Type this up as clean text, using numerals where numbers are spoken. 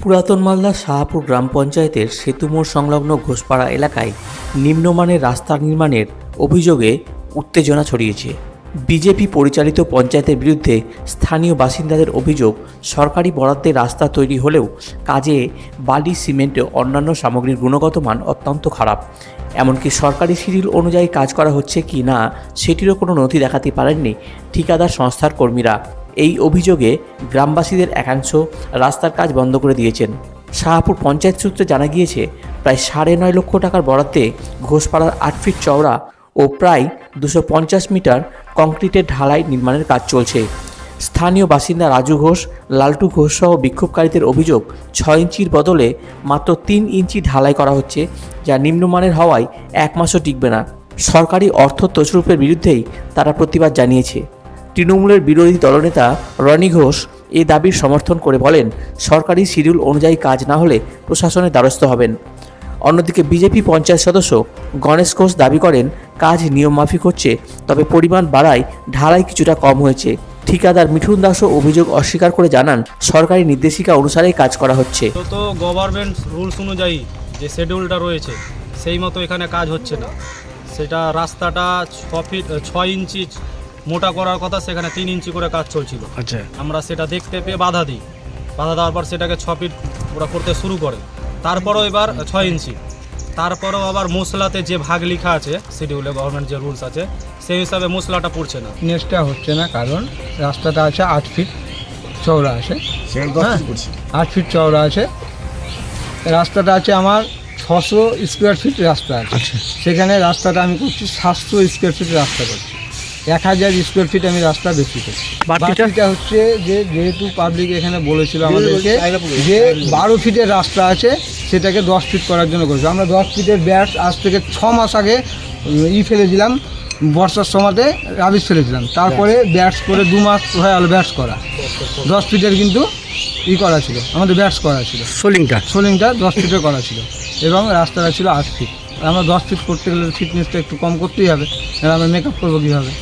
পুরাতন মালদা শাহপুর গ্রাম পঞ্চায়েতের সেতুমোড় সংলগ্ন ঘোষপাড়া এলাকায় নিম্নমানের রাস্তা নির্মাণের অভিযোগে উত্তেজনা ছড়িয়েছে। বিজেপি পরিচালিত পঞ্চায়েতের বিরুদ্ধে স্থানীয় বাসিন্দাদের অভিযোগ, সরকারি বরাদ্দে রাস্তা তৈরি হলেও কাজে বালি, সিমেন্ট ও অন্যান্য সামগ্রীর গুণগত মান অত্যন্ত খারাপ। এমনকি সরকারি শিডিউল অনুযায়ী কাজ করা হচ্ছে কি না সেটিরও কোনো নথি দেখাতে পারেননি ঠিকাদার সংস্থার কর্মীরা। এই অভিযোগে গ্রামবাসীদের একাংশ রাস্তার কাজ বন্ধ করে দিয়েছেন। শাহপুর পঞ্চায়েত সূত্রে জানা গিয়েছে, প্রায় 9.5 লক্ষ টাকার বরাদ্দে ঘোষপাড়ার 8 ফিট চওড়া ও প্রায় 250 মিটার কংক্রিটের ঢালাই নির্মাণের কাজ চলছে। স্থানীয় বাসিন্দা রাজু ঘোষ, লালটু ঘোষ সহ বিক্ষোভকারীদের অভিযোগ, 6 ইঞ্চির বদলে মাত্র 3 ইঞ্চি ঢালাই করা হচ্ছে, যা নিম্নমানের হওয়ায় 1 মাসও টিকবে না। সরকারি অর্থ তছরূপের বিরুদ্ধেই তারা প্রতিবাদ জানিয়েছে। তৃণমূলের বিরোধী দলনেতা রনি ঘোষ এই দাবির সমর্থন করে বলেন, সরকারি শিডিউল অনুযায়ী কাজ না হলে প্রশাসনের দ্বারস্থ হবেন। অন্যদিকে বিজেপি পঞ্চায়েত সদস্য গণেশ ঘোষ দাবি করেন, কাজ নিয়মমাফিক হচ্ছে, তবে পরিমাণ বাড়ায় ঢালাই কিছুটা কম হয়েছে। ঠিকাদার মিঠুন দাসও অভিযোগ অস্বীকার করে জানান, সরকারি নির্দেশিকা অনুসারেই কাজ করা হচ্ছে। তো গভর্নমেন্ট রুলস অনুযায়ী যে শিডিউলটা রয়েছে সেই মতো এখানে কাজ হচ্ছে না। সেটা রাস্তাটা 6 ইঞ্চি মোটা করার কথা, সেখানে 3 ইঞ্চি করে কাজ চলছিল। আচ্ছা, আমরা সেটা দেখতে পেয়ে বাধা দিই। বাধা দেওয়ার পর সেটাকে 6 ফিট ওরা করতে শুরু করে। তারপরেও এবার 6 ইঞ্চি, তারপরেও আবার মশলাতে যে ভাগ লেখা আছে শিডিউলে, গভর্নমেন্ট যে রুলস আছে সেই হিসাবে মশলাটা পড়ছে না। নেক্সটটা হচ্ছে না, কারণ রাস্তাটা আছে 8 ফিট চওড়া আছে, 8 ফিট চওড়া আছে। রাস্তাটা আছে আমার 600 স্কোয়ার ফিট রাস্তা আছে। সেখানে রাস্তাটা আমি করছি 700 স্কোয়ার ফিট রাস্তা করছি, 1000 স্কোয়ার ফিট আমি রাস্তা বেশি করছি। বাকিটা হচ্ছে যে যেহেতু পাবলিক এখানে বলেছিল আমাদেরকে যে 12 ফিটের রাস্তা আছে, সেটাকে 10 ফিট করার জন্য করেছে। আমরা 10 ফিটের ব্যাস আজ থেকে 6 মাস আগে ফেলেছিলাম, বর্ষার সময়তে রাবিশ ফেলেছিলাম। তারপরে ব্যাটস করে 2 মাস হয়ে গেল ব্যাটস করা। 10 ফিটের কিন্তু করা ছিল, আমাদের ব্যাটস করা ছিল, সোলিংটা 10 ফিটের করা ছিল এবং রাস্তাটা ছিল 8 ফিট। আমরা 10 ফিট করতে গেলে ফিটনেসটা একটু কম করতেই হবে, আমরা মেকআপ করবো কীভাবে।